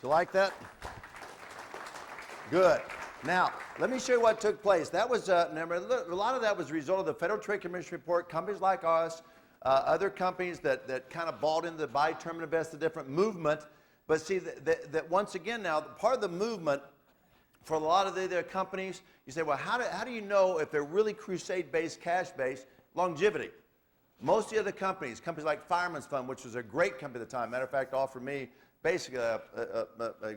You like that? Good. Now, let me show you what took place. That was, remember, a lot of that was a result of the Federal Trade Commission report, companies like us, other companies that kind of bought into the buy, term, and invest, a different movement. But see, that once again now, part of the movement for a lot of their companies, you say, well, how do you know if they're really crusade-based, cash-based? Longevity. Most of the other companies like Fireman's Fund, which was a great company at the time, matter of fact, offered me basically a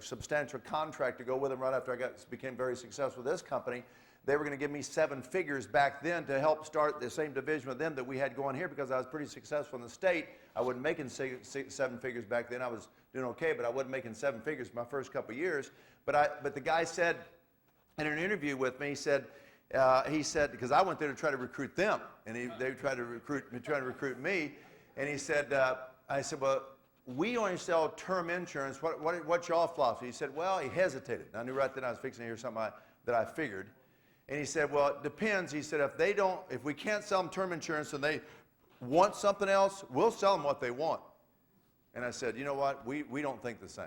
substantial contract to go with them right after I became very successful with this company. They were going to give me 7 figures back then to help start the same division with them that we had going here because I was pretty successful in the state. I wasn't making 7 figures back then. I was doing okay, but I wasn't making 7 figures my first couple of years. But the guy said in an interview with me, he said, because I went there to try to recruit them, and they tried to recruit me, and he said, I said, well, we only sell term insurance. What's your philosophy? He said, well, he hesitated. I knew right then I was fixing to hear something that I figured. And he said, well, it depends. He said, if we can't sell them term insurance and they want something else, we'll sell them what they want. And I said, you know what? We don't think the same.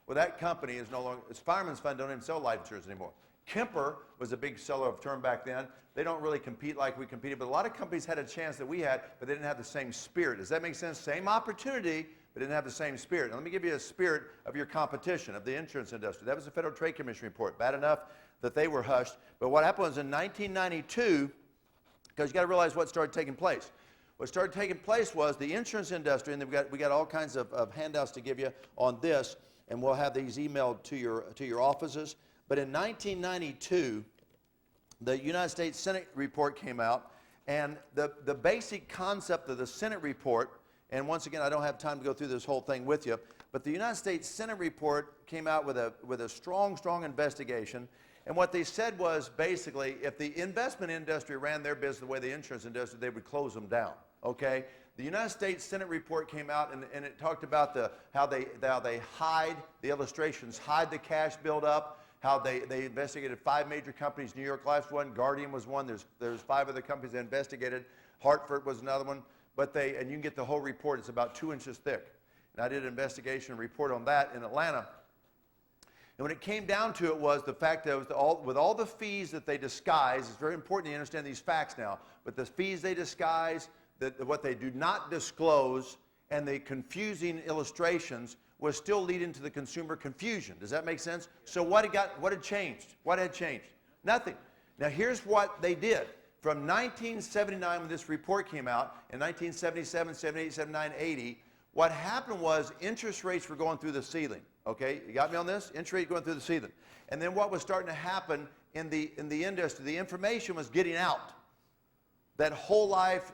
Well, that company is no longer, it's Fireman's Fund don't even sell life insurance anymore. Kemper was a big seller of term back then. They don't really compete like we competed, but a lot of companies had a chance that we had, but they didn't have the same spirit. Does that make sense? Same opportunity, but didn't have the same spirit. Now, let me give you a spirit of your competition, of the insurance industry. That was the Federal Trade Commission report. Bad enough that they were hushed. But what happened was in 1992, because you got to realize what started taking place. What started taking place was the insurance industry, and we got all kinds of handouts to give you on this, and we'll have these emailed to your offices. But in 1992, the United States Senate report came out, and the basic concept of the Senate report, and once again, I don't have time to go through this whole thing with you, but the United States Senate report came out with a strong investigation, and what they said was basically if the investment industry ran their business the way the insurance industry, they would close them down, okay? The United States Senate report came out, and it talked about how they hide, the illustrations hide the cash buildup, how they investigated 5 major companies. New York Life was one, Guardian was one, there's 5 other companies they investigated, Hartford was another one, and you can get the whole report, it's about 2 inches thick. And I did an investigation report on that in Atlanta. And when it came down to it was the fact that with all the fees that they disguise, it's very important to understand these facts now, but the fees they disguise, what they do not disclose, and the confusing illustrations was still leading to the consumer confusion. Does that make sense? So what had changed? What had changed? Nothing. Now here's what they did. From 1979 when this report came out, in 1977, 78, 79, 80, what happened was interest rates were going through the ceiling. Okay, you got me on this? Interest rate going through the ceiling. And then what was starting to happen in the industry, the information was getting out. That whole life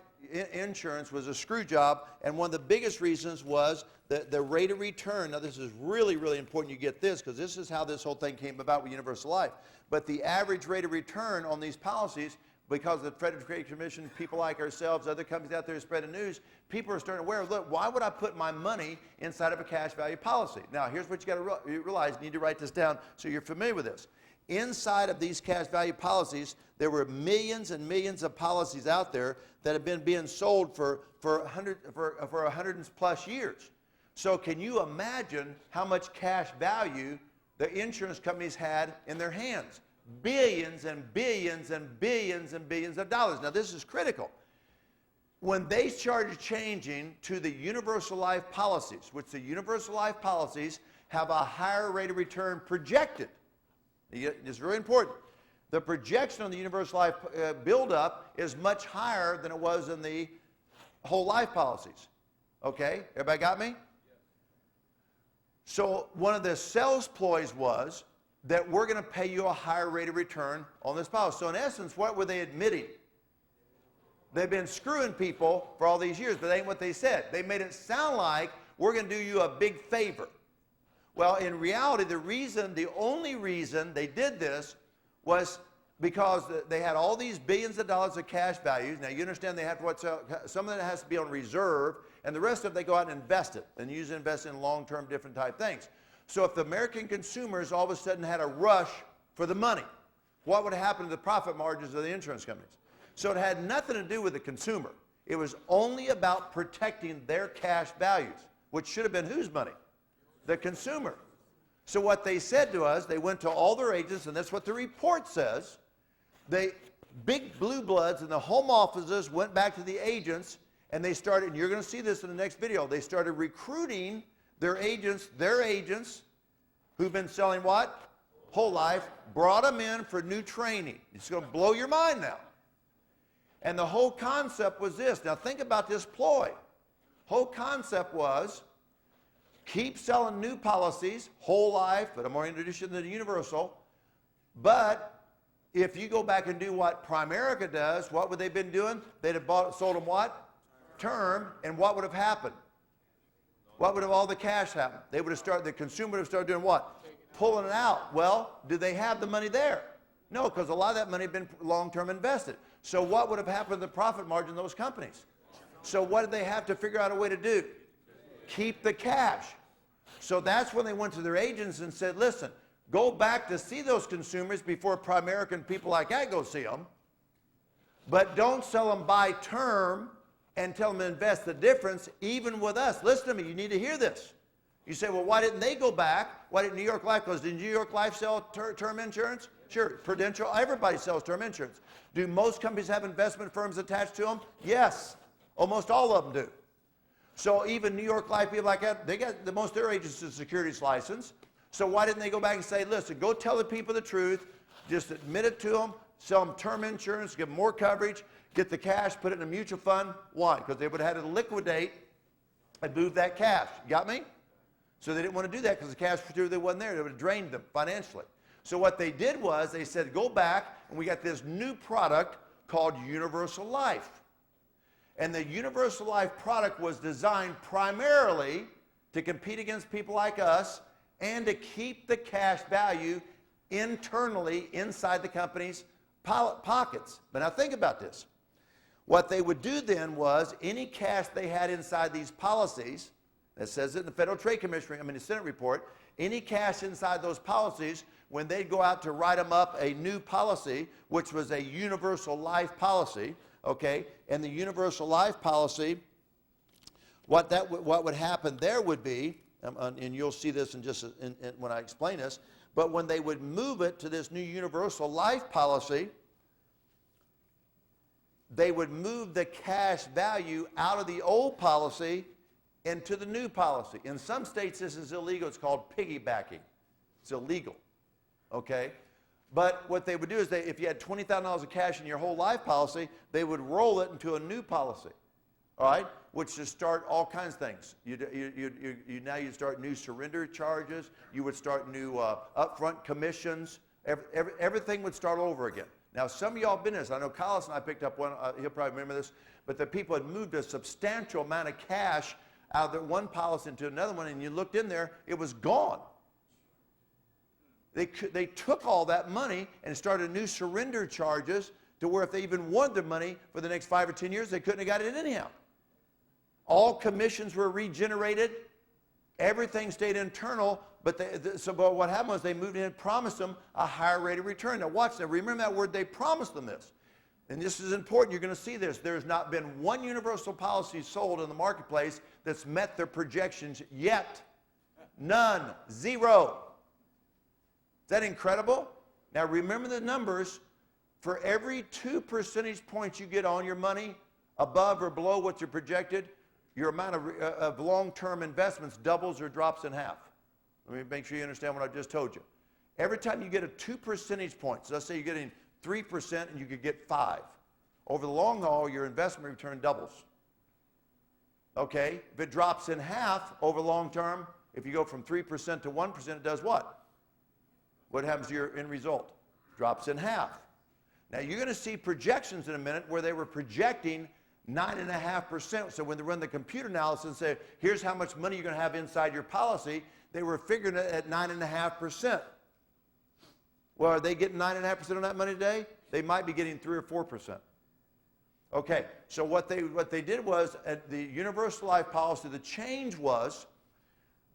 insurance was a screw job, and one of the biggest reasons was the rate of return. Now this is really, really important you get this, because this is how this whole thing came about with Universal Life. But the average rate of return on these policies, because of the Federal Trade Commission, people like ourselves, other companies out there spreading news, people are starting to aware, look, why would I put my money inside of a cash value policy? Now, here's what you got to realize. You need to write this down so you're familiar with this. Inside of these cash value policies, there were millions and millions of policies out there that have been being sold for 100 plus years. So can you imagine how much cash value the insurance companies had in their hands? Billions and billions and billions and billions of dollars. Now this is critical. When they started changing to the universal life policies, which the universal life policies have a higher rate of return projected. It's very important. The projection on the universal life buildup is much higher than it was in the whole life policies. Okay? Everybody got me? So one of the sales ploys was that we're going to pay you a higher rate of return on this policy. So in essence, what were they admitting? They've been screwing people for all these years, but that ain't what they said. They made it sound like we're going to do you a big favor. Well, in reality, the only reason they did this was because they had all these billions of dollars of cash values. Now, you understand they have to, some of it has to be on reserve, and the rest of it, they go out and invest it, and invest in long-term different type things. So if the American consumers all of a sudden had a rush for the money, what would happen to the profit margins of the insurance companies? So it had nothing to do with the consumer. It was only about protecting their cash values, which should have been whose money? The consumer. So what they said to us, they went to all their agents, and that's what the report says. They, big blue bloods in the home offices went back to the agents, and they started, and you're going to see this in the next video, they started recruiting their agents who've been selling what? Whole life, brought them in for new training. It's going to blow your mind now. And the whole concept was this. Now think about this ploy. Whole concept was keep selling new policies, whole life, but I'm more introduced to the universal. But if you go back and do what Primerica does, what would they have been doing? They'd have sold them what? Term, and what would have happened? What would have all the cash happened? They would have started, the consumer would have started doing what? Pulling it out. Well, do they have the money there? No, because a lot of that money had been long-term invested. So what would have happened to the profit margin of those companies? So what did they have to figure out a way to do? Keep the cash. So that's when they went to their agents and said, listen, go back to see those consumers before Primerica and people like that go see them, but don't sell them by term and tell them to invest the difference even with us. Listen to me, you need to hear this. You say, well, why didn't they go back? Why didn't New York Life go? Did New York Life sell term insurance? Sure. Prudential, everybody sells term insurance. Do most companies have investment firms attached to them? Yes. Almost all of them do. So even New York Life, people like that, they got most of their agents a securities license. So why didn't they go back and say, listen, go tell the people the truth, just admit it to them, sell them term insurance, give them more coverage, get the cash, put it in a mutual fund? Why? Because they would have had to liquidate and move that cash. You got me? So they didn't want to do that because the cash they wasn't there. It would have drained them financially. So what they did was they said, go back, and we got this new product called Universal Life. And the Universal Life product was designed primarily to compete against people like us and to keep the cash value internally inside the company's pockets. But now think about this. What they would do then was any cash they had inside these policies, that says it in the Federal Trade Commission, the Senate report, any cash inside those policies, when they'd go out to write them up a new policy, which was a universal life policy, okay, and the universal life policy, what would happen there would be, and you'll see this in just when I explain this, but when they would move it to this new universal life policy, they would move the cash value out of the old policy into the new policy. In some states, this is illegal. It's called piggybacking. It's illegal, okay? But what they would do is, if you had $20,000 of cash in your whole life policy, they would roll it into a new policy, all right, which would start all kinds of things. Now you'd start new surrender charges. You would start new upfront commissions. Everything would start over again. Now, some of y'all have been in this. I know Collis and I picked up one. He'll probably remember this. But the people had moved a substantial amount of cash out of one policy into another one, and you looked in there, it was gone. They took all that money and started new surrender charges to where if they even wanted their money for the next 5 or 10 years, they couldn't have got it anyhow. All commissions were regenerated. Everything stayed internal. But what happened was they moved in and promised them a higher rate of return. Now watch that. Remember that word, they promised them this. And this is important. You're going to see this. There's not been one universal policy sold in the marketplace that's met their projections yet. None. Zero. Is that incredible? Now remember the numbers. For every 2 percentage points you get on your money, above or below what you're projected, your amount of long-term investments doubles or drops in half. Let me make sure you understand what I just told you. Every time you get a 2 percentage points, so let's say you're getting 3% and you could get 5. Over the long haul, your investment return doubles. Okay? If it drops in half over long term, if you go from 3% to 1%, it does what? What happens to your end result? Drops in half. Now, you're going to see projections in a minute where they were projecting 9.5%. So when they run the computer analysis and say, here's how much money you're going to have inside your policy, they were figuring it at 9.5%. Well, are they getting 9.5% on that money today? They might be getting 3 or 4%. Okay, so what they did was, at the universal life policy, the change was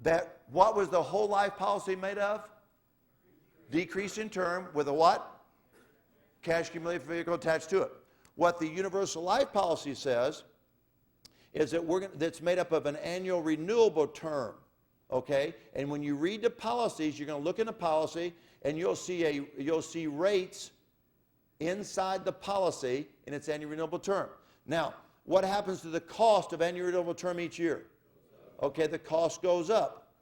that what was the whole life policy made of? Decrease in term with a what? Cash accumulated vehicle attached to it. What the universal life policy says is that that's made up of an annual renewable term. Okay? And when you read the policies, you're going to look in the policy, and you'll see rates inside the policy in its annual renewable term. Now, what happens to the cost of annual renewable term each year? Okay, the cost goes up.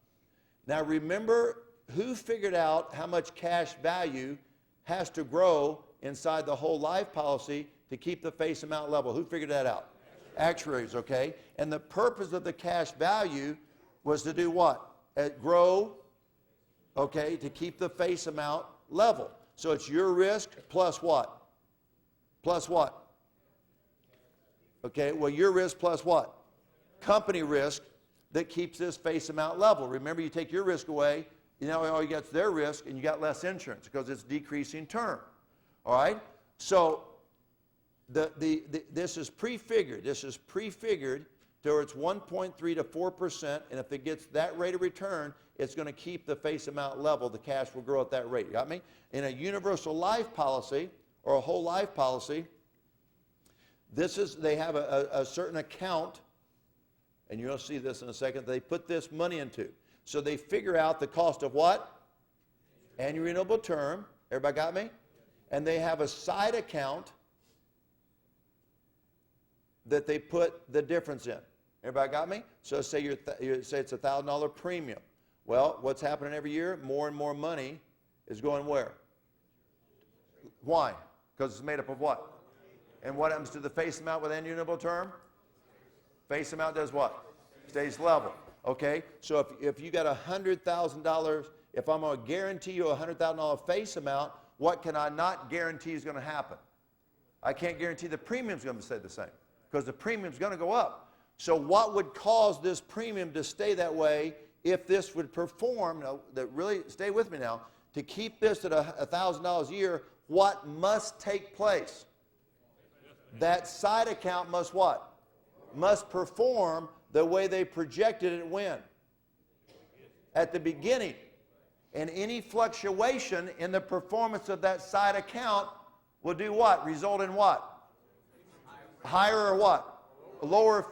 Now remember, who figured out how much cash value has to grow inside the whole life policy to keep the face amount level? Who figured that out? Actuaries, okay? And the purpose of the cash value was to do what? Grow, okay, to keep the face amount level. So it's your risk plus what? Plus what? Okay, well, your risk plus what? Company risk that keeps this face amount level. Remember, you take your risk away, you know, all you got is their risk, and you got less insurance because it's decreasing term. All right? So this is prefigured. This is prefigured towards 1.3 to 4%, and if it gets that rate of return, it's going to keep the face amount level. The cash will grow at that rate. You got me? In a universal life policy or a whole life policy, they have a certain account, and you'll see this in a second, they put this money into. So they figure out the cost of what? Annual renewable term. Everybody got me? And they have a side account that they put the difference in. Everybody got me? So say say it's $1,000 premium. Well, what's happening every year? More and more money is going where? Why? Because it's made up of what? And what happens to the face amount with annual renewable term? Face amount does what? Stays level. Okay? So if you got $100,000, if I'm going to guarantee you a $100,000 face amount, what can I not guarantee is going to happen? I can't guarantee the premium's going to stay the same because the premium's going to go up. So what would cause this premium to stay that way if this would perform, now, really stay with me now, to keep this at $1,000 a year, what must take place? That side account must what? Must perform the way they projected it when? At the beginning. And any fluctuation in the performance of that side account will do what? Result in what? Higher or what? Lower.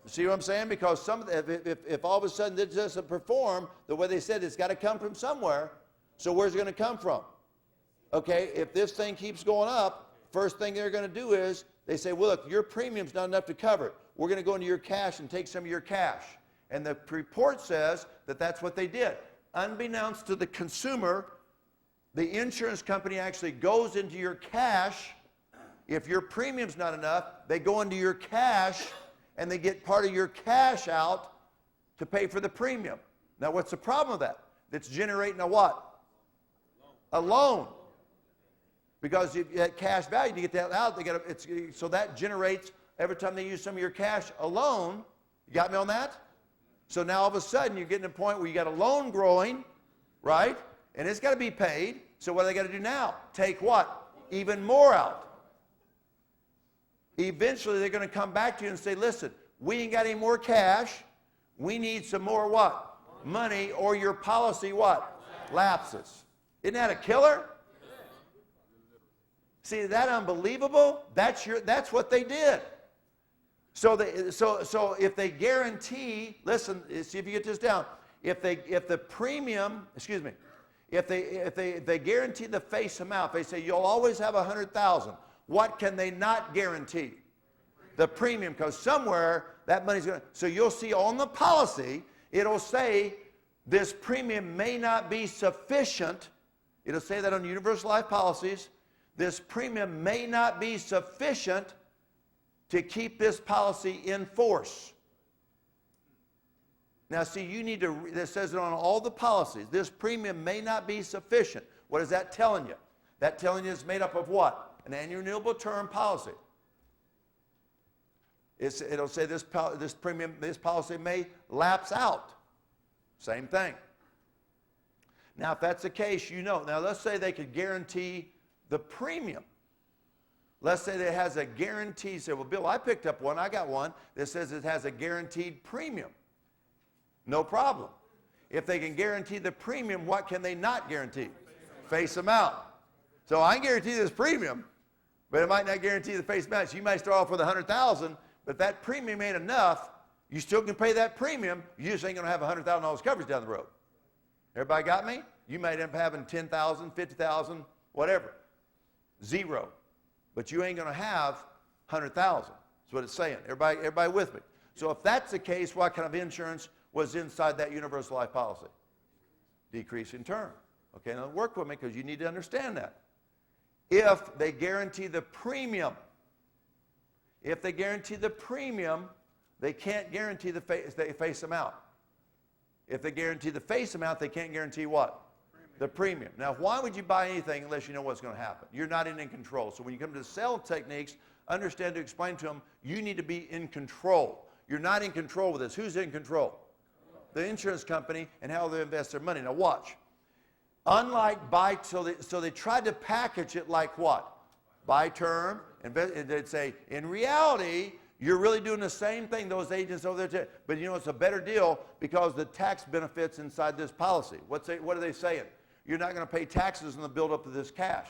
See what I'm saying? Because if all of a sudden this doesn't perform the way they said, it's got to come from somewhere. So where's it going to come from? Okay, if this thing keeps going up, first thing they're going to do is they say, well, look, your premium's not enough to cover it. We're going to go into your cash and take some of your cash. And the report says that that's what they did. Unbeknownst to the consumer, the insurance company actually goes into your cash. If your premium's not enough, they go into your cash and they get part of your cash out to pay for the premium. Now, what's the problem with that? It's generating a what? A loan. Because if you had cash value, to get that out, so that generates, every time they use some of your cash, a loan. You got me on that? So now all of a sudden you're getting to a point where you got a loan growing, right? And it's got to be paid. So what do they got to do now? Take what? Even more out. Eventually they're going to come back to you and say, listen, we ain't got any more cash. We need some more what? Money, or your policy what? Lapses. Isn't that a killer? See, is that unbelievable? That's what they did. So if they guarantee, listen, see if you get this down. If they guarantee the face amount, they say you'll always have 100,000. What can they not guarantee? The premium, because somewhere that money's going to. So you'll see on the policy, it'll say this premium may not be sufficient. It'll say that on universal life policies. This premium may not be sufficient to keep this policy in force. Now, see, you need to, that says it on all the policies. This premium may not be sufficient. What is that telling you? That telling you it's made up of what? An annual renewable term policy. It'll say this policy may lapse out. Same thing. Now, if that's the case, you know. Now, let's say they could guarantee the premium. Let's say that it has a guarantee. Say, well, Bill, I picked up one. I got one that says it has a guaranteed premium. No problem. If they can guarantee the premium, what can they not guarantee? Face amount. So I can guarantee this premium, but it might not guarantee the face amount. So you might start off with 100,000, but if that premium ain't enough, You still can pay that premium. You just ain't going to have $100,000 coverage down the road. Everybody got me? You might end up having 10,000, 50,000, whatever. Zero. But you ain't going to have 100,000. That's what it's saying. Everybody with me? So if that's the case, what kind of insurance was inside that universal life policy? Decrease in term. Okay, now work with me because you need to understand that. If they guarantee the premium, they can't guarantee the face amount. If they guarantee the face amount, they can't guarantee what? The premium. Now, why would you buy anything unless you know what's going to happen? You're not in control. So when you come to sell techniques, understand to explain to them, you need to be in control. You're not in control with this. Who's in control? The insurance company and how they invest their money. Now watch. Unlike so they tried to package it like what? Buy term. They'd say, in reality, you're really doing the same thing those agents over there. But you know, it's a better deal because the tax benefits inside this policy. What are they saying? You're not going to pay taxes on the buildup of this cash.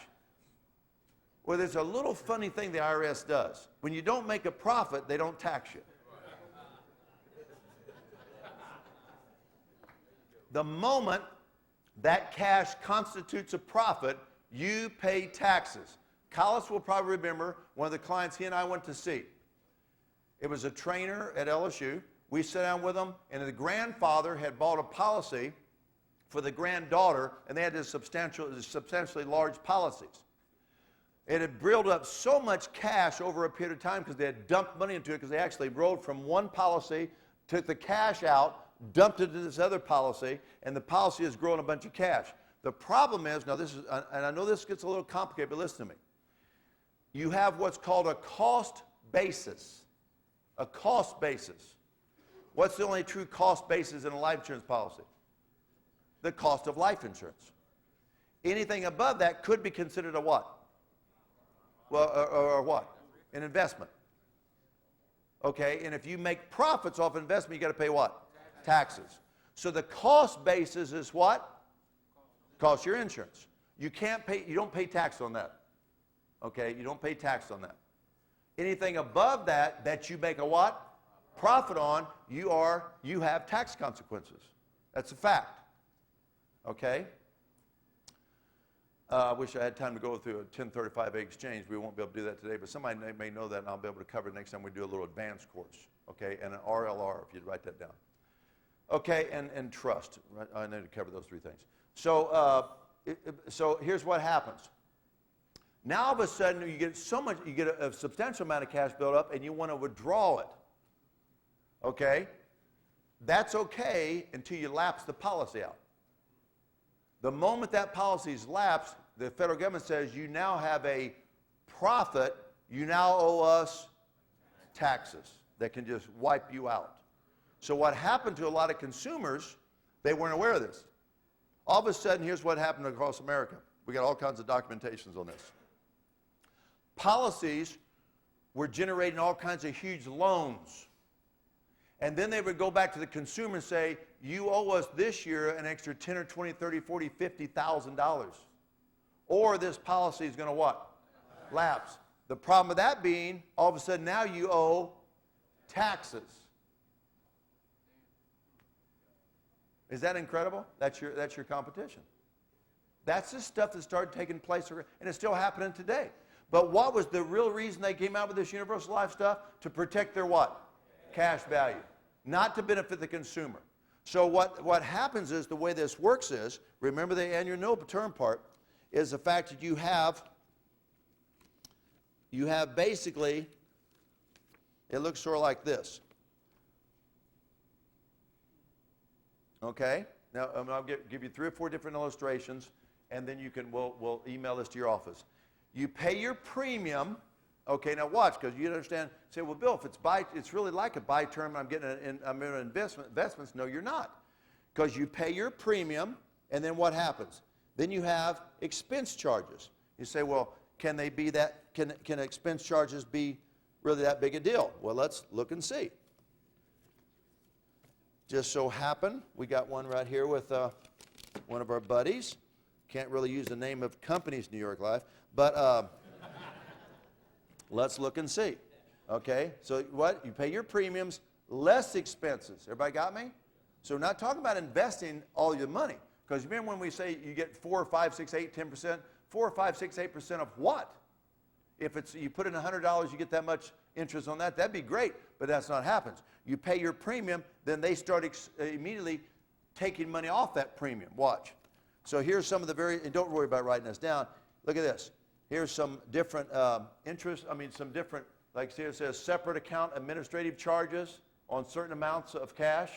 Well, there's a little funny thing the IRS does. When you don't make a profit, they don't tax you. The moment that cash constitutes a profit, you pay taxes. Collis will probably remember one of the clients he and I went to see. It was a trainer at LSU. We sat down with him, and the grandfather had bought a policy for the granddaughter, and they had this substantially large policies. It had built up so much cash over a period of time because they had dumped money into it because they actually rolled from one policy, took the cash out, dumped it into this other policy, and the policy has grown a bunch of cash. The problem is, now this is, and I know this gets a little complicated, but listen to me. You have what's called a cost basis. A cost basis. What's the only true cost basis in a life insurance policy? The cost of life insurance. Anything above that could be considered a what? Well, or what? An investment. Okay, and if you make profits off investment, you got to pay what? Taxes. So the cost basis is what? Costs your insurance. You don't pay tax on that. Okay, you don't pay tax on that. Anything above that you make a what? Profit on, you have tax consequences. That's a fact. Okay? I wish I had time to go through a 1035A exchange. We won't be able to do that today, but somebody may know that, and I'll be able to cover it next time we do a little advanced course. Okay, and an RLR, if you'd write that down. Okay, and trust. Right? I need to cover those three things. So, so here's what happens. Now all of a sudden you get a substantial amount of cash built up, and you want to withdraw it. Okay, that's okay until you lapse the policy out. The moment that policy is lapsed, the federal government says you now have a profit. You now owe us taxes that can just wipe you out. So what happened to a lot of consumers, they weren't aware of this. All of a sudden, here's what happened across America. We got all kinds of documentations on this. Policies were generating all kinds of huge loans. And then they would go back to the consumer and say, you owe us this year an extra $10 or $20, $30, $40, $50,000. Or this policy is going to what? Lapse. The problem with that being, all of a sudden now you owe taxes. Is that incredible? That's your competition. That's the stuff that started taking place, and it's still happening today. But what was the real reason they came out with this universal life stuff? To protect their what? Cash value. Not to benefit the consumer. So what happens is, the way this works is, remember the annual term part, is the fact that you have basically, it looks sort of like this. Okay? Now, I'll give you 3 or 4 different illustrations, and then we'll email this to your office. You pay your premium. Okay, now watch, because you understand. Say, well, Bill, if it's really like a buy term. I'm in investments. No, you're not, because you pay your premium, and then what happens? Then you have expense charges. You say, well, can they be that? Can expense charges be really that big a deal? Well, let's look and see. Just so happen, we got one right here with one of our buddies. Can't really use the name of companies, New York Life, but let's look and see. Okay, so what? You pay your premiums. less expenses. Everybody got me? So we're not talking about investing all your money. Because remember when we say you get 4, 5, 6, 8, 10%? 4, 5, 6, 8% of what? If it's you put in $100, you get that much interest on that, that'd be great, but that's not happens. You pay your premium, then they start immediately taking money off that premium. Watch. So here's some of the and don't worry about writing this down. Look at this. Here's some different some different, like here it says, separate account administrative charges on certain amounts of cash.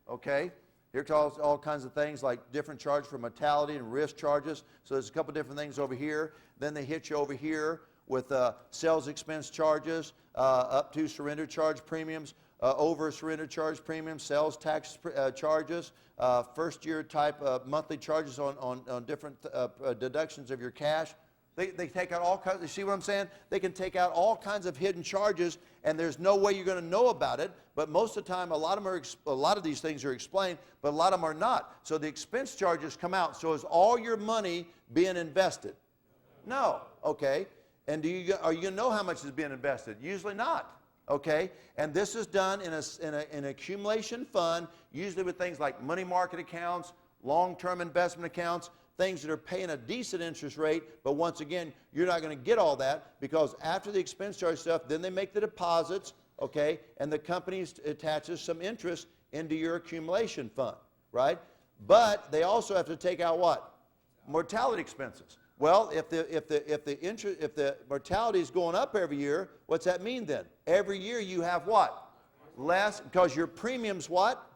Okay. Here tells all kinds of things like different charge for mortality and risk charges. So there's a couple different things over here. Then they hit you over here with sales expense charges, up to surrender charge premiums, over surrender charge premiums, sales tax charges, first year type monthly charges on different deductions of your cash. They take out all kinds, you see what I'm saying? They can take out all kinds of hidden charges, and there's no way you're going to know about it. But most of the time, a lot of these things are explained, but a lot of them are not. So the expense charges come out. So is all your money being invested? No. Okay. And are you going to know how much is being invested? Usually not. Okay. And this is done in an accumulation fund, usually with things like money market accounts, long-term investment accounts, things that are paying a decent interest rate, but once again, you're not going to get all that because after the expense charge stuff, then they make the deposits, okay, and the company attaches some interest into your accumulation fund, right? But they also have to take out what? Mortality expenses. Well, if the mortality is going up every year, what's that mean then? Every year you have what? Less, because your premiums what?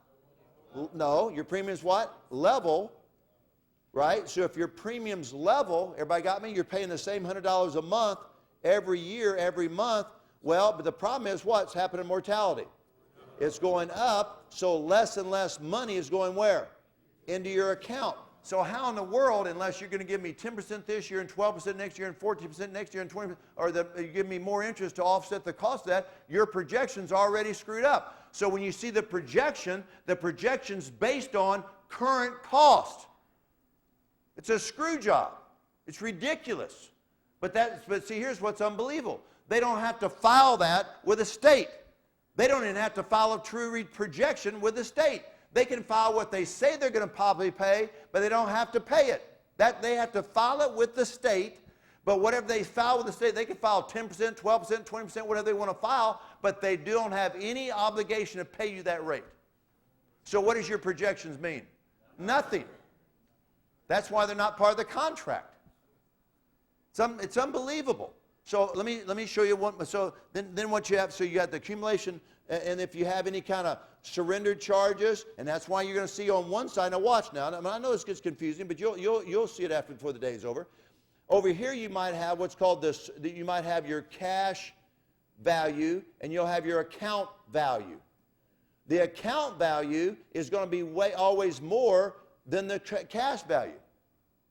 No, your premiums what? Level. Right? So if your premiums level, everybody got me? You're paying the same $100 a month every year, every month. Well, but the problem is what's happening in mortality? It's going up, so less and less money is going where? Into your account. So how in the world, unless you're going to give me 10% this year and 12% next year and 14% next year and 20%, or you give me more interest to offset the cost of that, your projection's already screwed up. So when you see the projection's based on current cost. It's a screw job. It's ridiculous. But see, here's what's unbelievable. They don't have to file that with the state. They don't even have to file a true projection with the state. They can file what they say they're going to probably pay, but they don't have to pay it. They have to file it with the state, but whatever they file with the state, they can file 10%, 12%, 20%, whatever they want to file, but they don't have any obligation to pay you that rate. So what does your projections mean? Nothing. That's why they're not part of the contract. It's unbelievable. So let me show you one. So then what you have, so you got the accumulation, and if you have any kind of surrender charges, and that's why you're going to see on one side. Now watch now. I know this gets confusing, but you'll see it before the day is over. Over here you might have what's called this. You might have your cash value, and you'll have your account value. The account value is going to be always more than the cash value.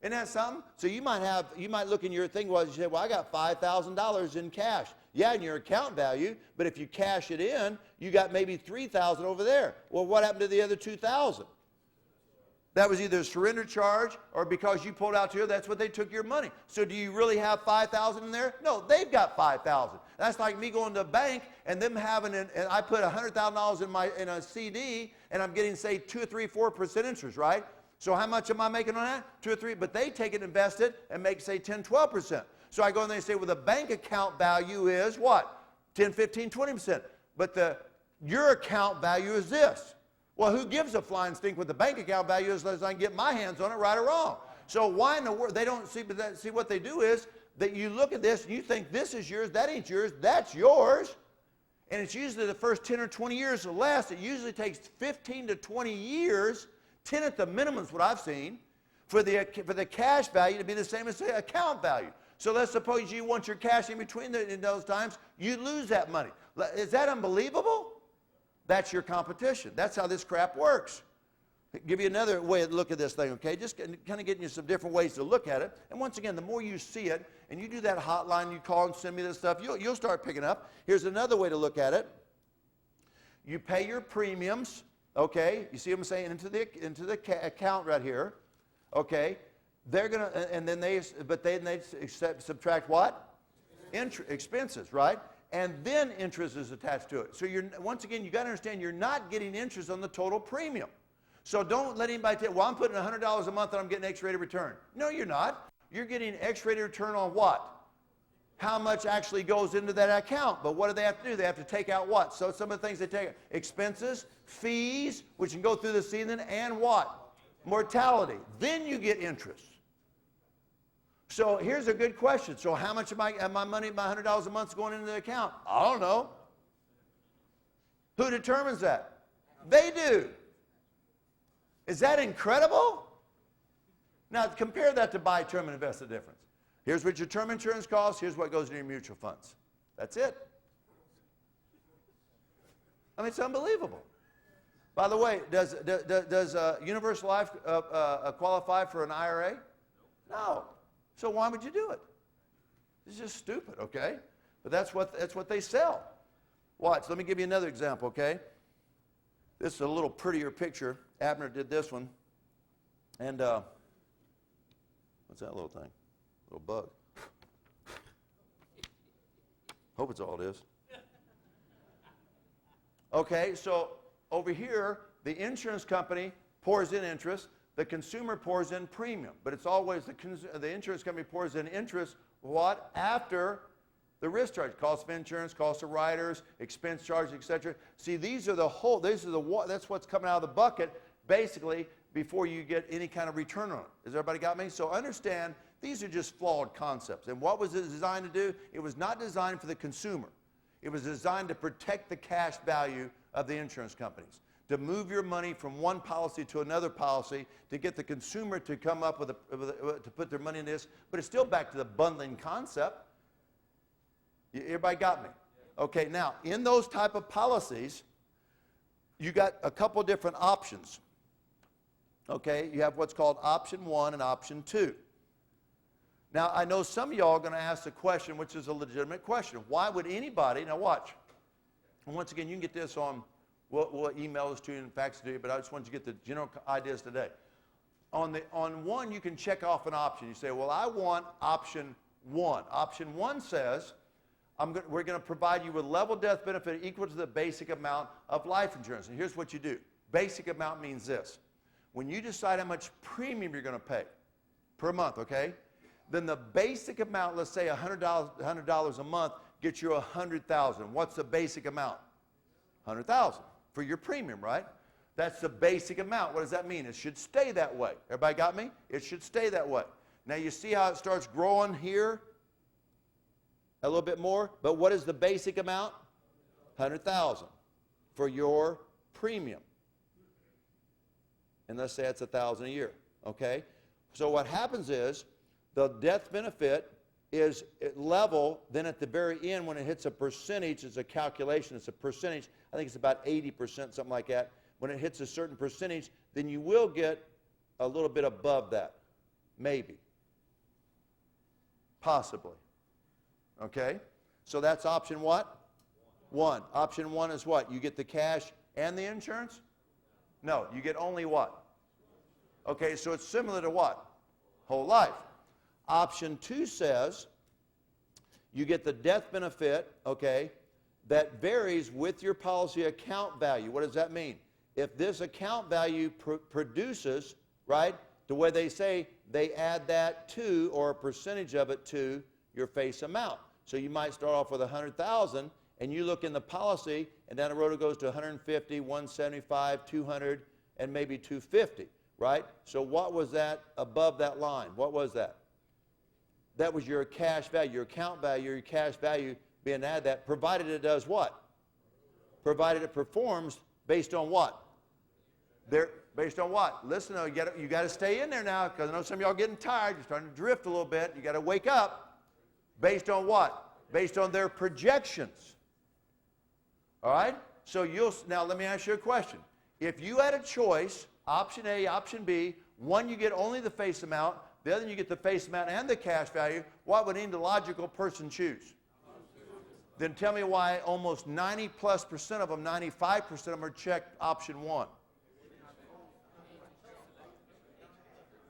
Isn't that something? So you might look in your thing, you say, well, I got $5,000 in cash. Yeah, in your account value, but if you cash it in, you got maybe $3,000 over there. Well, what happened to the other $2,000? That was either a surrender charge or because you pulled out here, that's what they took your money. So do you really have $5,000 in there? No, they've got $5,000. That's like me going to the bank and them having, and I put $100,000 in a CD and I'm getting, say, 2 or 3, 4% interest, right? So how much am I making on that? 2 or 3, but they take it, invest it, and make, say, 10, 12%. So I go in there and say, well, the bank account value is what? 10, 15, 20%. But your account value is this. Well, who gives a flying stink what the bank account value is unless I can get my hands on it, right or wrong? So why in the world? They don't see, but see what they do is that you look at this and you think this is yours, that ain't yours, that's yours. And it's usually the first 10 or 20 years or less. It usually takes 15 to 20 years, 10 at the minimum is what I've seen, for the cash value to be the same as the account value. So let's suppose you want your cash in between in those times, you lose that money. Is that unbelievable? That's your competition. That's how this crap works. I'll give you another way to look at this thing, okay? Just kind of getting you some different ways to look at it. And once again, the more you see it, and you do that hotline, you call and send me this stuff, you'll start picking up. Here's another way to look at it. You pay your premiums, okay? You see what I'm saying? Into the account right here, okay? They're gonna, and then they subtract what? Expenses, right? and then interest is attached to it. So once again, you got to understand you're not getting interest on the total premium. So don't let anybody tell you, well, I'm putting $100 a month and I'm getting X rate of return. No, you're not. You're getting X rate of return on what? How much actually goes into that account. But what do they have to do? They have to take out what? So some of the things they take out, expenses, fees, which can go through the season, and what? Mortality. Then you get interest. So here's a good question. So how much of my money, my $100 a month is going into the account? I don't know. Who determines that? They do. Is that incredible? Now compare that to buy term and invest, the difference. Here's what your term insurance costs. Here's what goes into your mutual funds. That's it. I mean, it's unbelievable. By the way, does Universal Life qualify for an IRA? No. So why would you do it? It's just stupid, okay? But that's what they sell. Watch. Let me give you another example, okay? This is a little prettier picture. Abner did this one. And what's that little thing? Little bug. Hope it's all it is. Okay, so over here, the insurance company pours in interest. The consumer pours in premium. But it's always the insurance company pours in interest, what? After the risk charge. Cost of insurance, cost of riders, expense charges, etc. See, that's what's coming out of the bucket, basically, before you get any kind of return on it. Has everybody got me? So understand, these are just flawed concepts. And what was it designed to do? It was not designed for the consumer. It was designed to protect the cash value of the insurance companies, to move your money from one policy to another policy, to get the consumer to come up to put their money in this. But it's still back to the bundling concept. Everybody got me? Okay, now, in those type of policies, you got a couple different options. Okay, you have what's called option 1 and option 2. Now, I know some of y'all are going to ask the question, which is a legitimate question. Why would anybody, now watch, and once again, you can get this on, we'll email this to you and fax it to you, but I just want you to get the general ideas today. On one, you can check off an option. You say, well, I want option 1. Option 1 says, we're going to provide you with level death benefit equal to the basic amount of life insurance. And here's what you do. Basic amount means this. When you decide how much premium you're going to pay per month, okay, then the basic amount, let's say $100 a month, gets you $100,000. What's the basic amount? $100,000 for your premium, right? That's the basic amount. What does that mean? It should stay that way. Everybody got me? It should stay that way. Now you see how it starts growing here? A little bit more. But what is the basic amount? $100,000 for your premium. And let's say it's $1,000 a year. Okay? So what happens is the death benefit is level. Then at the very end, when it hits a percentage, it's a calculation. It's a percentage. I think it's about 80%, something like that. When it hits a certain percentage, then you will get a little bit above that. Maybe. Possibly. Okay? So that's option what? 1. Option 1 is what? You get the cash and the insurance? No, you get only what? Okay, so it's similar to what? Whole life. Option 2 says you get the death benefit, okay, that varies with your policy account value. What does that mean? If this account value produces, right, the way they say, they add that to, or a percentage of it to, your face amount. So you might start off with $100,000, and you look in the policy, and down the road it goes to $150, $175, $200, and maybe $250, right? So what was that above that line? What was that? That was your cash value, your account value, your cash value being added that, provided it does what? Provided it performs based on what? Based on what? Listen, you got to stay in there now, because I know some of y'all are getting tired. You're starting to drift a little bit. You got to wake up. Based on what? Based on their projections. All right? So now let me ask you a question. If you had a choice, option A, option B, one you get only the face amount, the other you get the face amount and the cash value, what would any logical person choose? Then tell me why almost 90+% of them, 95% of them are checked option 1.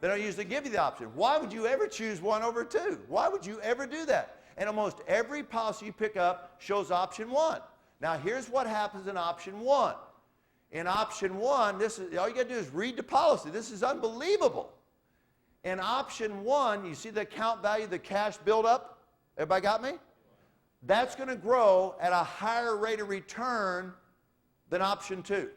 They don't usually give you the option. Why would you ever choose 1 over 2? Why would you ever do that? And almost every policy you pick up shows option 1. Now, here's what happens in option 1. In option 1, all you got to do is read the policy. This is unbelievable. In option 1, you see the account value, the cash buildup? Everybody got me? That's going to grow at a higher rate of return than option 2.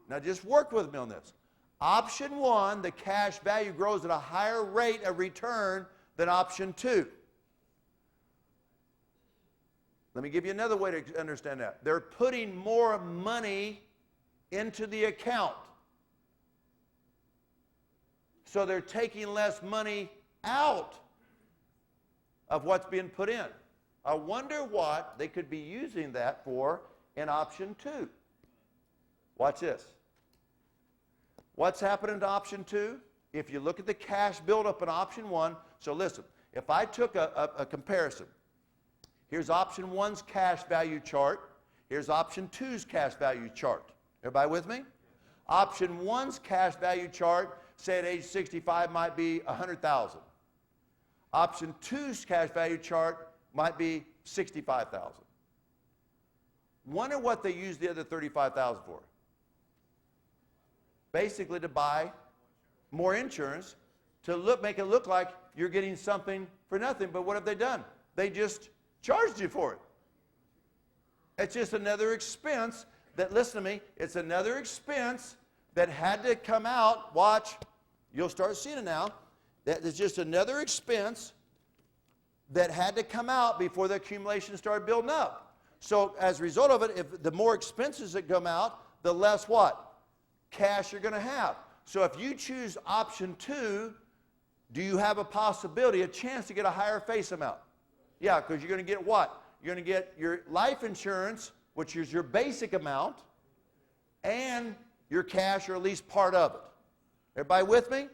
Now, just work with me on this. Option 1, the cash value grows at a higher rate of return than option 2. Let me give you another way to understand that. They're putting more money into the account. So they're taking less money out of what's being put in. I wonder what they could be using that for in option 2. Watch this. What's happening to option 2? If you look at the cash buildup in option 1, so listen, if I took a comparison, here's option 1's cash value chart, here's option 2's cash value chart. Everybody with me? Option 1's cash value chart, say at age 65, might be 100,000. Option 2's cash value chart might be 65,000. Wonder what they use the other 35,000 for. Basically to buy more insurance to make it look like you're getting something for nothing. But what have they done? They just charged you for it. It's just another expense that, listen to me, it's another expense that had to come out. Watch, you'll start seeing it now. That is just another expense that had to come out before the accumulation started building up. So as a result of it, if the more expenses that come out, the less what? Cash you're going to have. So if you choose option 2, do you have a possibility, a chance to get a higher face amount? Yeah, because you're going to get what? You're going to get your life insurance, which is your basic amount, and your cash, or at least part of it. Everybody with me?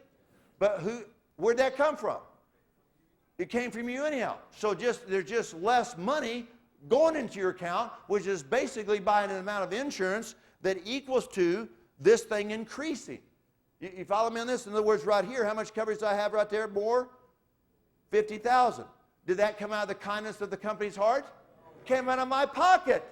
But where'd that come from? It came from you anyhow. So there's just less money going into your account, which is basically buying an amount of insurance that equals to this thing increasing. You follow me on this? In other words, right here, how much coverage do I have right there? More? 50,000. Did that come out of the kindness of the company's heart? It came out of my pocket.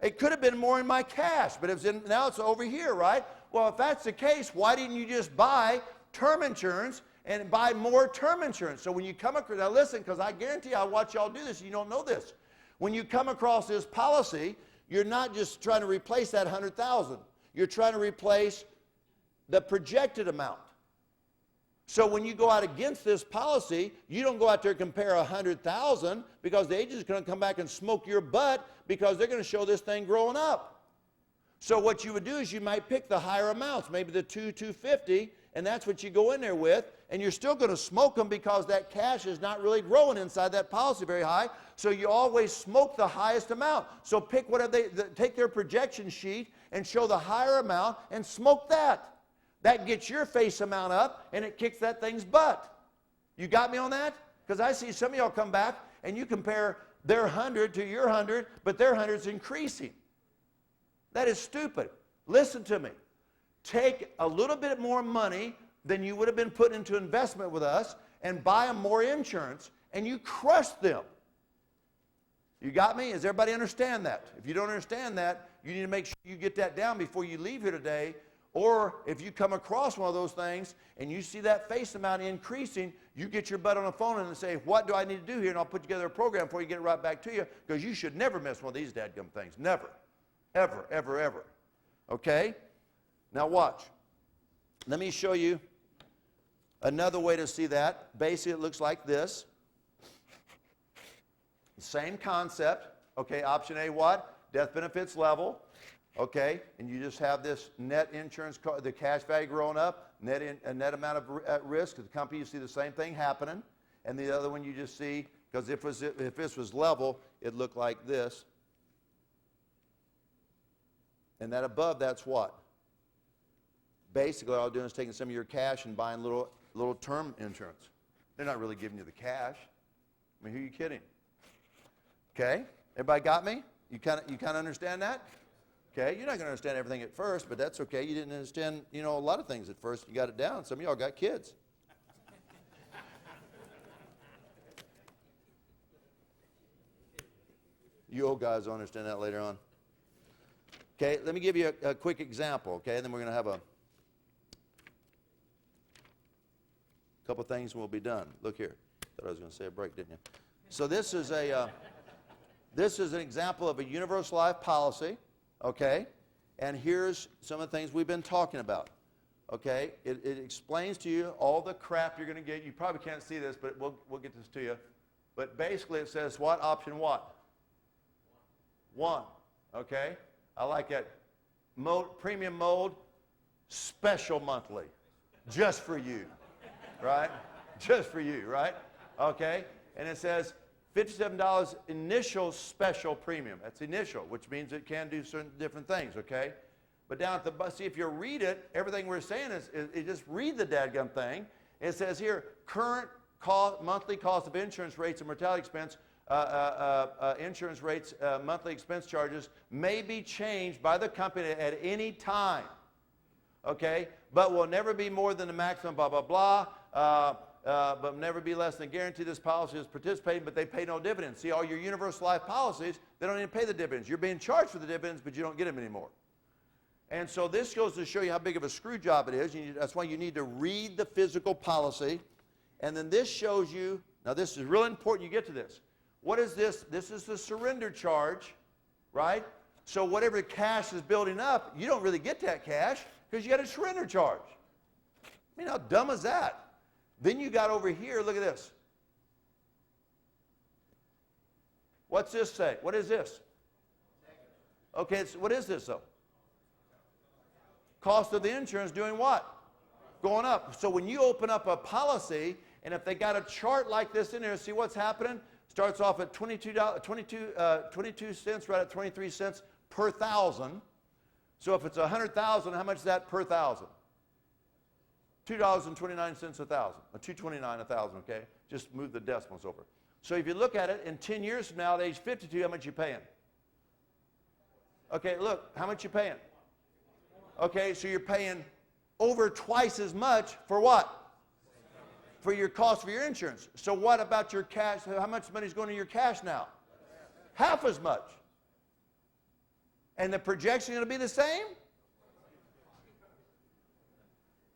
It could have been more in my cash, but now it's over here, right? Well, if that's the case, why didn't you just buy term insurance and buy more term insurance? So when you come across, now listen, because I guarantee I watch y'all do this, you don't know this. When you come across this policy, you're not just trying to replace that 100,000. You're trying to replace the projected amount. So when you go out against this policy, you don't go out there and compare 100,000 because the agent's going to come back and smoke your butt because they're going to show this thing growing up. So what you would do is you might pick the higher amounts, maybe the 250, and that's what you go in there with, and you're still going to smoke them because that cash is not really growing inside that policy very high, so you always smoke the highest amount. So pick take their projection sheet and show the higher amount and smoke that. That gets your face amount up, and it kicks that thing's butt. You got me on that? Because I see some of y'all come back, and you compare their 100 to your 100, but their 100's increasing. That is stupid. Listen to me. Take a little bit more money than you would have been put into investment with us and buy them more insurance, and you crush them. You got me? Does everybody understand that? If you don't understand that, you need to make sure you get that down before you leave here today. Or if you come across one of those things and you see that face amount increasing, you get your butt on the phone and say, what do I need to do here? And I'll put together a program for you, get it right back to you, because you should never miss one of these dadgum things. Never. Ever, ever, ever. Okay? Now watch. Let me show you another way to see that. Basically, it looks like this. Same concept. Okay, option A, what? Death benefits level. Okay, and you just have this net insurance, the cash value growing up, a net amount of at risk. The company, you see the same thing happening. And the other one you just see, because if this was level, it looked like this. And that above, that's what? Basically, all I'm doing is taking some of your cash and buying little term insurance. They're not really giving you the cash. I mean, who are you kidding? Okay, everybody got me? You kind of understand that? Okay, you're not going to understand everything at first, but that's okay. You didn't understand, a lot of things at first. You got it down. Some of y'all got kids. You old guys will understand that later on. Okay, let me give you a quick example, okay? And then we're going to have a couple things and we'll be done. Look here. Thought I was going to say a break, didn't you? So this is an example of a universal life policy, okay? And here's some of the things we've been talking about, okay? It explains to you all the crap you're going to get. You probably can't see this, but we'll get this to you. But basically it says what? Option what? 1, okay? I like that. Premium mode, special monthly, just for you, right? Just for you, right? Okay? And it says $57 initial special premium. That's initial, which means it can do certain different things, okay? But down at the bottom, see, if you read it, everything we're saying is just read the dadgum thing. It says here, current monthly cost of insurance rates and mortality expense, insurance rates, monthly expense charges may be changed by the company at any time, okay? But will never be more than the maximum blah, blah, blah, but never be less than guaranteed. This policy is participating, but they pay no dividends. See, all your universal life policies, they don't even pay the dividends. You're being charged for the dividends, but you don't get them anymore. And so this goes to show you how big of a screw job it is. That's why you need to read the physical policy. And then this shows you, now this is really important you get to this. What is this? This is the surrender charge, right? So whatever cash is building up, you don't really get that cash because you got a surrender charge. I mean, how dumb is that? Then you got over here, look at this. What's this say? What is this? Okay, what is this though? Cost of the insurance doing what? Going up. So when you open up a policy, and if they got a chart like this in there, see what's happening? Starts off at 22 cents, right at 23 cents per thousand. So if it's 100,000, how much is that per thousand? $2.29 a thousand, or $2.29 a thousand, okay? Just move the decimals over. So if you look at it, in 10 years from now, at age 52, how much you paying? Okay, look, how much you paying? Okay, so you're paying over twice as much for what? For your cost for your insurance. So what about your cash? How much money is going to your cash now? Half as much. And the projection is going to be the same?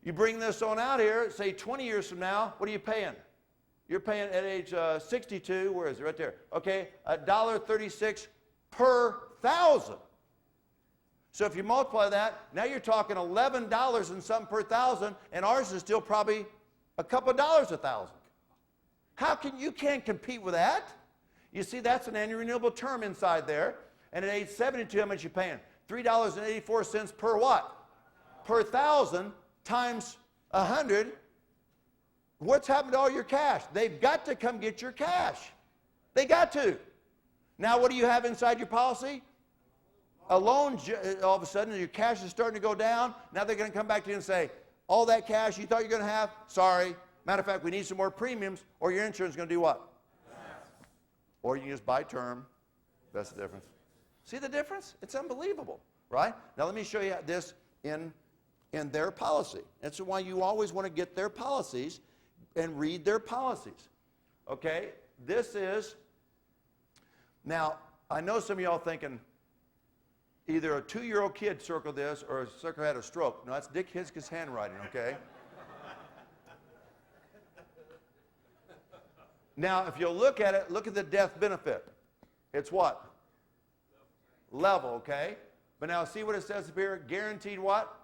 You bring this on out here, say 20 years from now, what are you paying? You're paying at age 62, where is it? Right there. Okay, $1.36 per thousand. So if you multiply that, now you're talking $11 and something per thousand, and ours is still probably a couple of dollars a thousand. How can you can't compete with that? You see, that's an annual renewable term inside there. And at age 72, how much you paying? $3.84 per what? Per thousand times 100. What's happened to all your cash? They've got to come get your cash. They got to. Now, what do you have inside your policy? A loan, all of a sudden, your cash is starting to go down. Now they're going to come back to you and say, all that cash you thought you were going to have, sorry. Matter of fact, we need some more premiums, or your insurance is going to do what? Or you can just buy term. That's the difference. See the difference? It's unbelievable, right? Now let me show you this in their policy. That's why you always want to get their policies and read their policies. Okay? This is, now, I know some of y'all thinking, either a 2-year-old kid circled this or a sucker had a stroke. No, that's Dick Hitzke's handwriting, okay? Now, if you'll look at it, look at the death benefit. It's what? Level, okay? But now see what it says up here? Guaranteed what?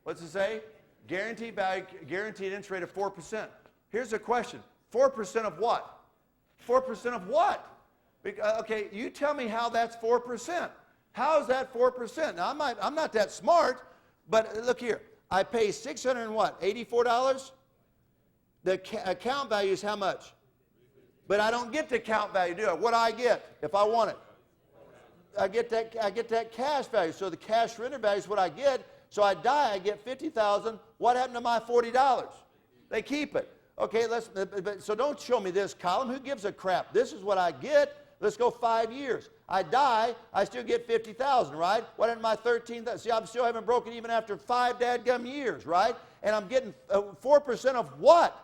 What's it say? Guaranteed value, guaranteed interest rate of 4%. Here's a question. 4% of what? 4% of what? Okay, you tell me how that's 4%. How is that 4%? Now, I'm not that smart, but look here. I pay $684. The account value is how much? But I don't get the account value, do I? What do I get if I want it? I get that cash value. So the cash surrender value is what I get. So I die, I get $50,000. What happened to my $40? They keep it. Okay, so don't show me this column. Who gives a crap? This is what I get. Let's go 5 years. I die, I still get $50,000, right? What happened to my $13,000? See, I still haven't broken even after 5 dadgum years, right? And I'm getting 4% of what?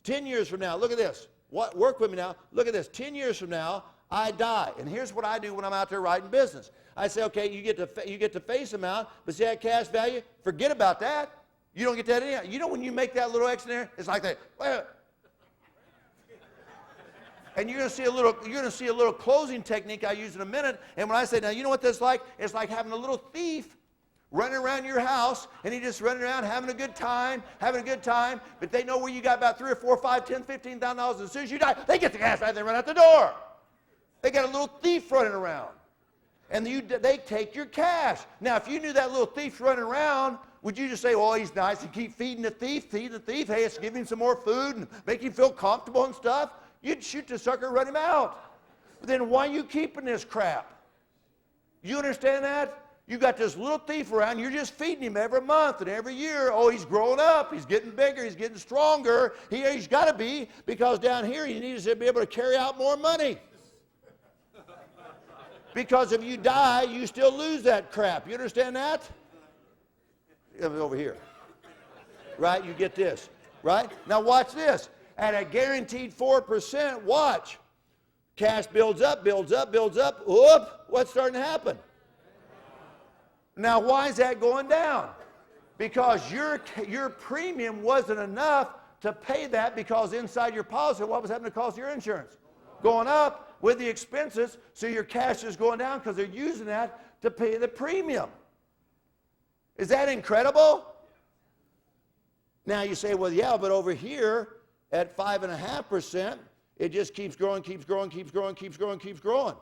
10 years from now, look at this. Work with me now. Look at this. 10 years from now, I die. And here's what I do when I'm out there writing business. I say, okay, you get to face amount, but see that cash value? Forget about that. You don't get that anyhow. You know when you make that little X in there, it's like that. And you're going to see a little closing technique I use in a minute. And when I say, now, you know what that's like? It's like having a little thief running around your house, and he's just running around having a good time, but they know where you got about $3 or $4, $5, $10, $15,000. As soon as you die, they get the cash right there, run out the door. They got a little thief running around. And they take your cash. Now, if you knew that little thief's running around, would you just say, oh, he's nice, and keep feeding the thief? Hey, let's give him some more food and make him feel comfortable and stuff? You'd shoot the sucker, run him out. But then why are you keeping this crap? You understand that? You got this little thief around, you're just feeding him every month and every year. Oh, he's growing up, he's getting bigger, he's getting stronger. He's got to be, because down here he needs to be able to carry out more money. Because if you die, you still lose that crap. You understand that? Over here. Right? You get this. Right? Now watch this. At a guaranteed 4%, watch. Cash builds up, builds up, builds up. Whoop! What's starting to happen? Now, why is that going down? Because your premium wasn't enough to pay that, because inside your policy, what was happening to cost your insurance? Going up with the expenses, so your cash is going down because they're using that to pay the premium. Is that incredible? Now you say, well, yeah, but over here at 5.5%, it just keeps growing, keeps growing, keeps growing, keeps growing, keeps growing,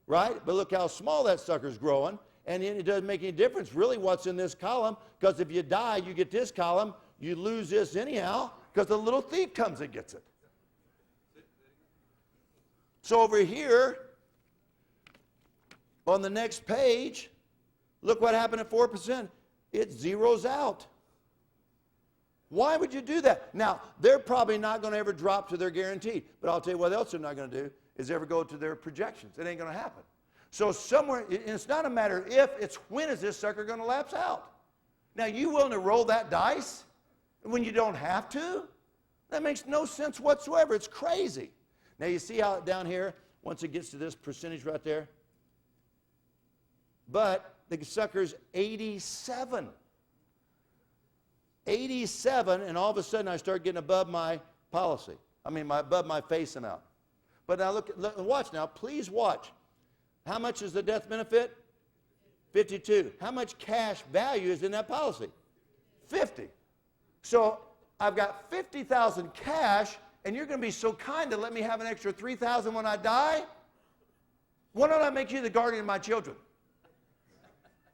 right? But look how small that sucker's growing, and it doesn't make any difference really what's in this column, because if you die, you get this column, you lose this anyhow, because the little thief comes and gets it. So over here, on the next page, look what happened at 4%. It zeroes out. Why would you do that? Now, they're probably not going to ever drop to their guaranteed, but I'll tell you what else they're not going to do is ever go to their projections. It ain't going to happen. So somewhere, and it's not a matter of if, it's when is this sucker going to lapse out. Now, you willing to roll that dice when you don't have to? That makes no sense whatsoever. It's crazy. Now, you see how down here, once it gets to this percentage right there? But the sucker's 87. 87, and all of a sudden I start getting above my policy. Above my face amount. But now look, watch now, please watch. How much is the death benefit? 52. How much cash value is in that policy? 50. So I've got 50,000 cash, and you're going to be so kind to let me have an extra 3,000 when I die? Why don't I make you the guardian of my children?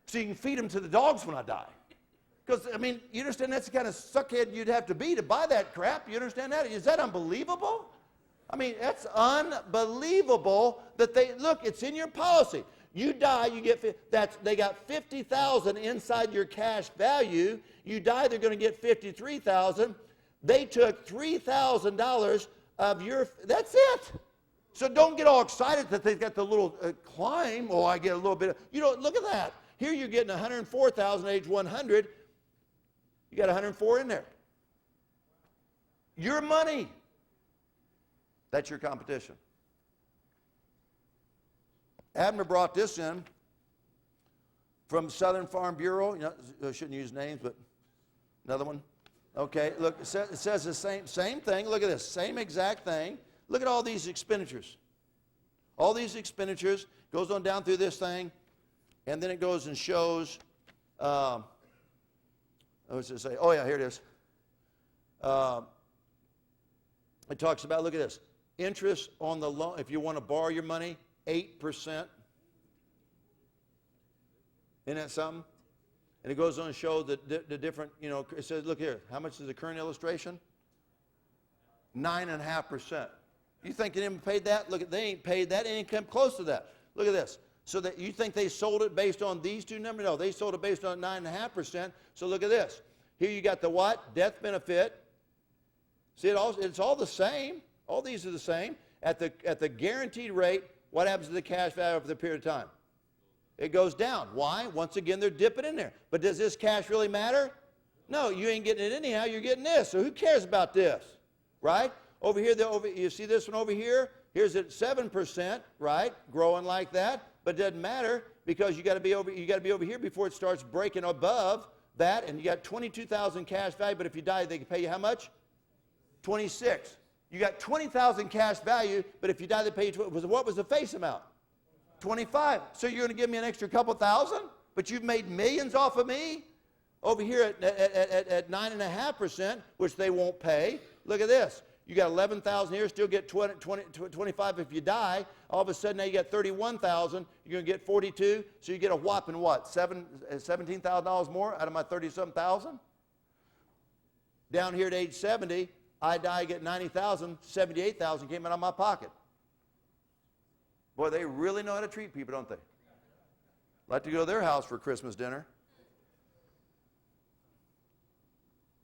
So you can feed them to the dogs when I die. Because, you understand that's the kind of suckhead you'd have to be to buy that crap. You understand that? Is that unbelievable? That's unbelievable that look, it's in your policy. You die, you get, they got 50,000 inside your cash value. You die, they're going to get 53,000. They took $3,000 of your, that's it. So don't get all excited that they've got the little climb. Oh, I get a little bit. Look at that. Here you're getting 104,000 age 100. You got 104 in there. Your money. That's your competition. Abner brought this in from Southern Farm Bureau. I shouldn't use names, but another one. Okay, look, it says the same thing. Look at this, same exact thing. Look at all these expenditures. All these expenditures goes on down through this thing, and then it goes and shows. I was going to say, oh yeah, here it is. It talks about, look at this, interest on the loan. If you want to borrow your money, 8%. Isn't that something? And it goes on to show the different, it says, look here, how much is the current illustration? 9.5%. You think they didn't pay that? Look, they ain't paid that. They ain't come close to that. Look at this. So that you think they sold it based on these two numbers? No, they sold it based on 9.5%. So look at this. Here you got the what? Death benefit. See, it's all the same. All these are the same. At the guaranteed rate, what happens to the cash value over the period of time? It goes down. Why? Once again, they're dipping in there. But does this cash really matter? No, you ain't getting it anyhow. You're getting this. So who cares about this? Right? Over here, you see this one over here? Here's at 7%, right? Growing like that, but it doesn't matter because you got to be over here before it starts breaking above that, and you got 22,000 cash value, but if you die, they can pay you how much? 26. You got 20,000 cash value, but if you die, they pay you, what was the face amount? 25. So you're going to give me an extra couple thousand, but you've made millions off of me? Over here at 9.5%, which they won't pay. Look at this. You got 11,000 here, still get 25 if you die. All of a sudden now you got 31,000. You're going to get 42. So you get a whopping what? $17,000 more out of my 30-something thousand? Down here at age 70, I die, get 90,000. 78,000 came out of my pocket. Boy, they really know how to treat people, don't they? Like to go to their house for Christmas dinner.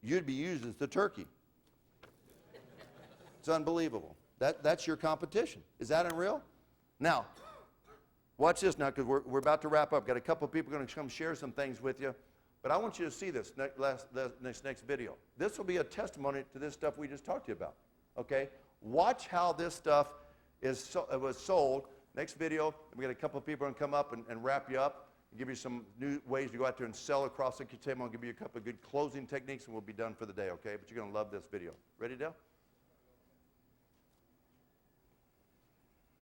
You'd be used as the turkey. It's unbelievable. That's your competition. Is that unreal? Now, watch this now, because we're about to wrap up. Got a couple of people going to come share some things with you. But I want you to see this next video. This will be a testimony to this stuff we just talked to you about. Okay? Watch how this stuff was sold. Next video, we got a couple of people going to come up and wrap you up. Give you some new ways to go out there and sell across the table. I'll give you a couple of good closing techniques, and we'll be done for the day, okay? But you're going to love this video. Ready, Dale?